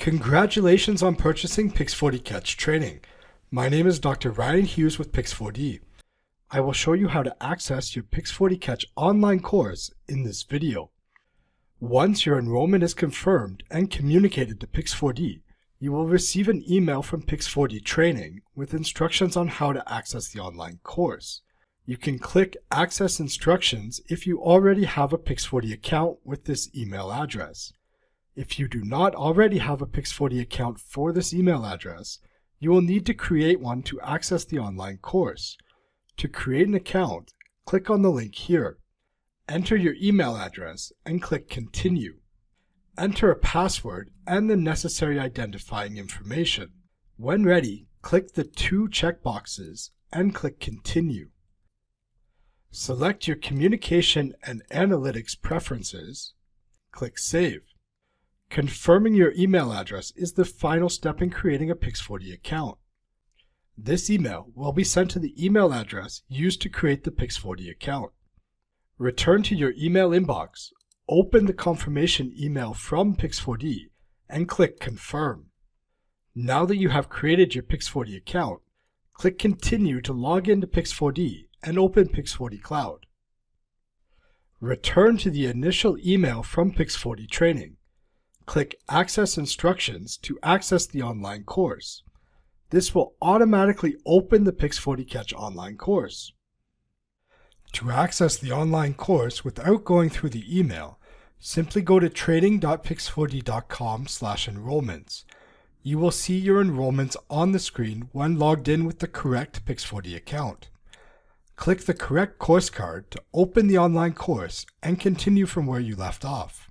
Congratulations on purchasing Pix4Dcatch training. My name is Dr. Ryan Hughes with Pix4D. I will show you how to access your Pix4Dcatch online course in this video. Once your enrollment is confirmed and communicated to Pix4D, you will receive an email from Pix4D training with instructions on how to access the online course. You can click Access Instructions if you already have a Pix4D account with this email address. If you do not already have a Pix4D account for this email address, you will need to create one to access the online course. To create an account, click on the link here. Enter your email address and click Continue. Enter a password and the necessary identifying information. When ready, click the two checkboxes and click Continue. Select your communication and analytics preferences. Click Save. Confirming your email address is the final step in creating a Pix4D account. This email will be sent to the email address used to create the Pix4D account. Return to your email inbox, open the confirmation email from Pix4D, and click Confirm. Now that you have created your Pix4D account, click Continue to log into Pix4D and open Pix4D Cloud. Return to the initial email from Pix4D training. Click Access Instructions to access the online course. This will automatically open the Pix4Dcatch online course. To access the online course without going through the email, simply go to training.pix4d.com/enrollments. You will see your enrollments on the screen when logged in with the correct Pix4D account. Click the correct course card to open the online course and continue from where you left off.